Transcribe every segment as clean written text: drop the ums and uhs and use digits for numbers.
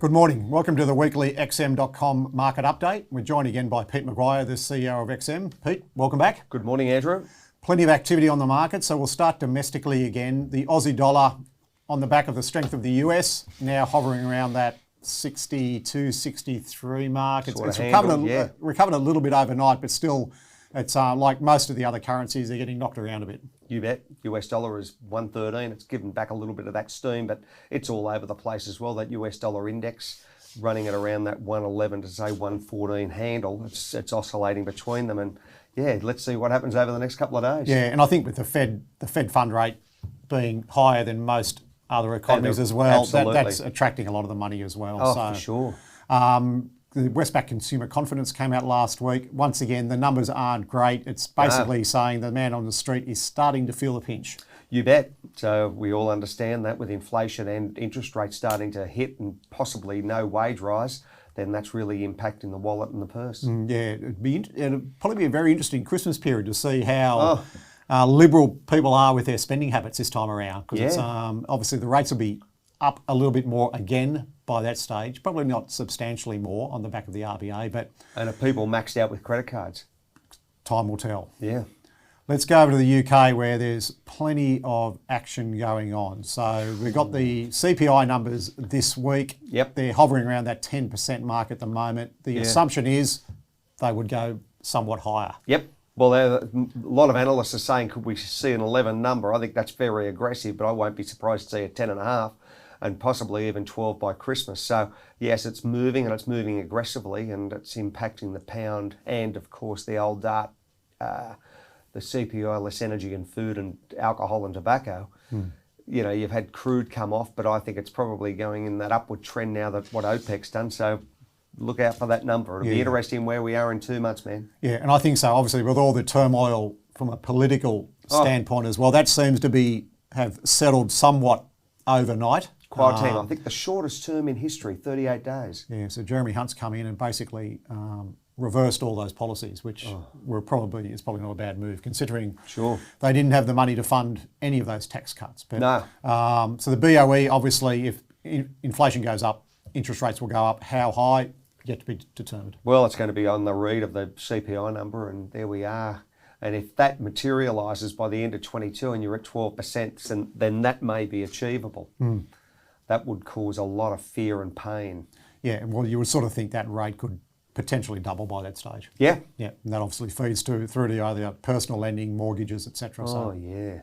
Good morning. Welcome to the weekly XM.com market update. We're joined again by Pete McGuire, the CEO of XM. Pete, welcome back. Good morning, Andrew. Plenty of activity on the market, so we'll start domestically again. The Aussie dollar, on the back of the strength of the US, now hovering around that 62, 63 mark. It's recovered a little bit overnight, but still, it's like most of the other currencies, they're getting knocked around a bit. You bet. US dollar is 113. It's given back a little bit of that steam, but it's all over the place as well. That US dollar index running at around that 111 to say 114 handle. It's oscillating between them, and yeah, let's see what happens over the next couple of days. Yeah, and I think with the Fed fund rate being higher than most other economies as well, that's attracting a lot of the money as well. Oh, for sure. The Westpac Consumer Confidence came out last week. Once again, the numbers aren't great. It's basically saying the man on the street is starting to feel the pinch. You bet. So we all understand that with inflation and interest rates starting to hit and possibly no wage rise, then that's really impacting the wallet and the purse. Yeah, it'd probably be a very interesting Christmas period to see how liberal people are with their spending habits this time around. Because obviously the rates will be up a little bit more again by that stage, probably not substantially more on the back of the RBA, but... And are people maxed out with credit cards? Time will tell. Yeah. Let's go over to the UK where there's plenty of action going on. So we've got the CPI numbers this week. Yep. They're hovering around that 10% mark at the moment. The assumption is they would go somewhat higher. Yep. Well, a lot of analysts are saying, could we see an 11 number? I think that's very aggressive, but I won't be surprised to see a 10.5. And possibly even 12 by Christmas. So yes, it's moving and it's moving aggressively, and it's impacting the pound and of course the old dart, the CPI, less energy and food and alcohol and tobacco. You know, you've had crude come off, but I think it's probably going in that upward trend now that what OPEC's done. So look out for that number. It'll be interesting where we are in 2 months, man. Yeah, and I think so. Obviously, with all the turmoil from a political standpoint as well, that seems to have settled somewhat overnight. I think the shortest term in history, 38 days. Yeah, so Jeremy Hunt's come in and basically reversed all those policies, which is probably not a bad move, considering they didn't have the money to fund any of those tax cuts. But, no. So the BOE, obviously, if inflation goes up, interest rates will go up. How high? Yet to be determined. Well, it's going to be on the read of the CPI number, and there we are. And if that materialises by the end of 22 and you're at 12%, then that may be achievable. That would cause a lot of fear and pain. Yeah, well, you would sort of think that rate could potentially double by that stage. Yeah. Yeah, and that obviously feeds through to either personal lending, mortgages, etc. Oh, yeah.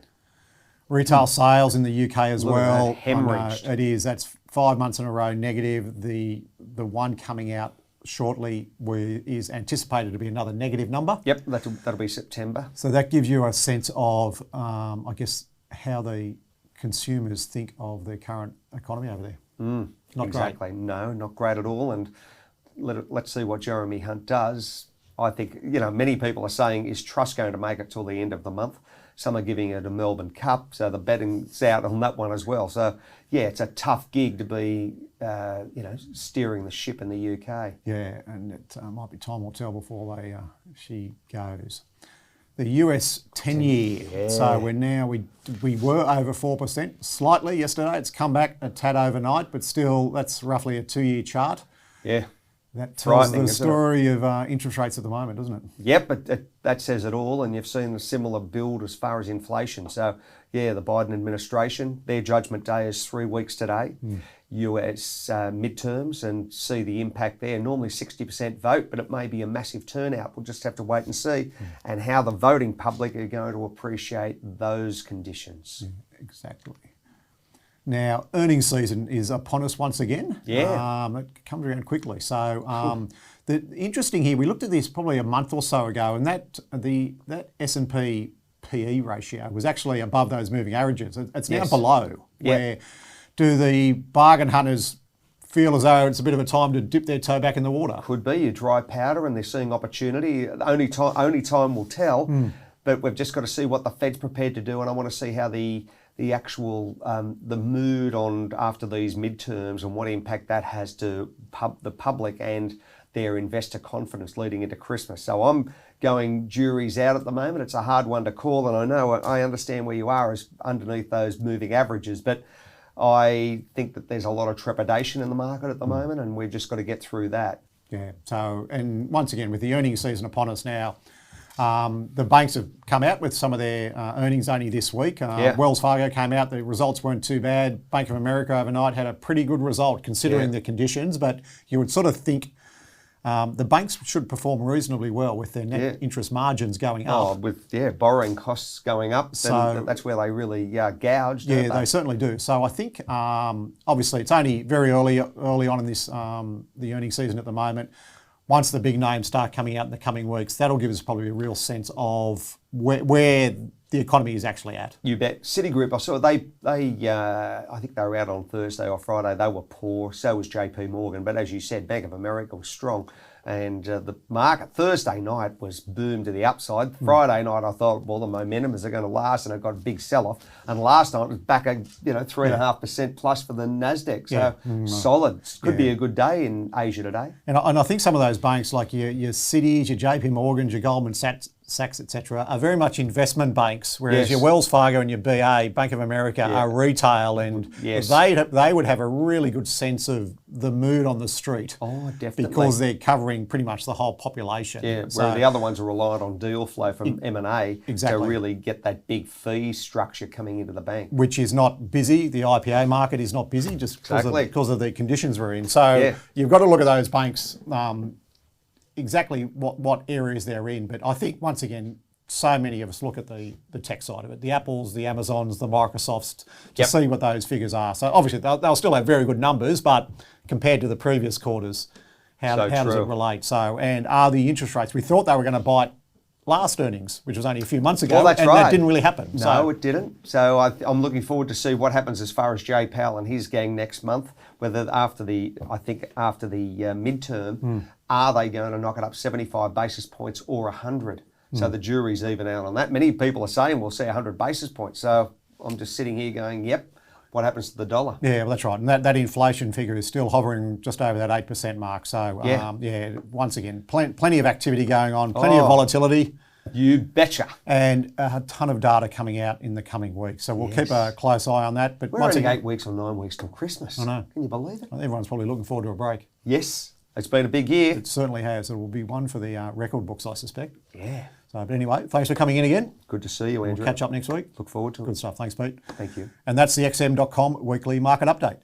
Retail sales in the UK as well. Hemorrhaged. It is. That's 5 months in a row negative. The one coming out shortly is anticipated to be another negative number. Yep, that'll be September. So that gives you a sense of, I guess, how the consumers think of the current economy over there. Not exactly. Great. No, not great at all. And let's see what Jeremy Hunt does. I think, many people are saying, is Truss going to make it till the end of the month? Some are giving it a Melbourne Cup, so the betting's out on that one as well. So, yeah, it's a tough gig to be, steering the ship in the UK. Yeah, and it might be time will tell before she goes. The US 10-year. Yeah. So we were over 4% slightly yesterday. It's come back a tad overnight, but still that's roughly a 2-year chart. Yeah. That tells the story of interest rates at the moment, doesn't it? Yep, but that says it all, and you've seen a similar build as far as inflation. So, yeah, the Biden administration, their judgment day is 3 weeks today. US midterms, and see the impact there. Normally 60% vote, but it may be a massive turnout. We'll just have to wait and see, and how the voting public are going to appreciate those conditions. Exactly. Now, earnings season is upon us once again. Yeah. It comes around quickly. So, the interesting here, we looked at this probably a month or so ago, and that S&P PE ratio was actually above those moving averages. It's now below. Where do the bargain hunters feel as though it's a bit of a time to dip their toe back in the water? Could be. You dry powder and they're seeing opportunity. Only time will tell. But we've just got to see what the Fed's prepared to do, and I want to see how the actual the mood on after these midterms and what impact that has to the public and their investor confidence leading into Christmas. So I'm going jury's out at the moment. It's a hard one to call, and I understand where you are as underneath those moving averages, but I think that there's a lot of trepidation in the market at the moment, and we've just got to get through that. Yeah. So, and once again, with the earnings season upon us now, the banks have come out with some of their earnings only this week. Wells Fargo came out, the results weren't too bad. Bank of America overnight had a pretty good result considering the conditions, but you would sort of think the banks should perform reasonably well with their net interest margins going up. With borrowing costs going up, then that's where they really gouged. Yeah, they certainly do. So I think obviously it's only very early on in this the earnings season at the moment. Once the big names start coming out in the coming weeks, that'll give us probably a real sense of where the economy is actually at. You bet. Citigroup, I saw they I think they were out on Thursday or Friday. They were poor. So was JP Morgan. But as you said, Bank of America was strong. And the market Thursday night was boomed to the upside. Friday night, I thought, well, the momentum is going to last, and it got a big sell-off. And last night it was back, 3.5% plus for the Nasdaq. So solid. Could be a good day in Asia today. And I think some of those banks, like your Citis, your JP Morgans, your Goldman Sachs, etc., are very much investment banks, whereas your Wells Fargo and your BA, Bank of America, are retail, and they would have a really good sense of the mood on the street. Oh, definitely. Because they're covering pretty much the whole population. Yeah, where the other ones are reliant on deal flow from M&A to really get that big fee structure coming into the bank. Which is not busy. The IPA market is not busy just because of the conditions we're in. So you've got to look at those banks exactly what areas they're in. But I think, once again, so many of us look at the tech side of it, the Apples, the Amazons, the Microsofts, to see what those figures are. So obviously they'll still have very good numbers, but compared to the previous quarters, how does it relate? So, and are the interest rates, we thought they were going to bite last earnings, which was only a few months ago, that's that didn't really happen. No, it didn't. So I'm looking forward to see what happens as far as Jay Powell and his gang next month, whether after the midterm, are they going to knock it up 75 basis points or 100? So the jury's even out on that. Many people are saying we'll see 100 basis points. So I'm just sitting here going, yep, what happens to the dollar? Yeah, well, that's right. And that inflation figure is still hovering just over that 8% mark. So, once again, plenty of activity going on, plenty of volatility. You betcha. And a ton of data coming out in the coming weeks. So we'll keep a close eye on that. But we're only 8 weeks or 9 weeks till Christmas. I know. Can you believe it? Everyone's probably looking forward to a break. Yes. It's been a big year. It certainly has. It will be one for the record books, I suspect. Yeah. So, but anyway, thanks for coming in again. Good to see you, Andrew. We'll catch up next week. Look forward to it. Good stuff. Thanks, Pete. Thank you. And that's the XM.com weekly market update.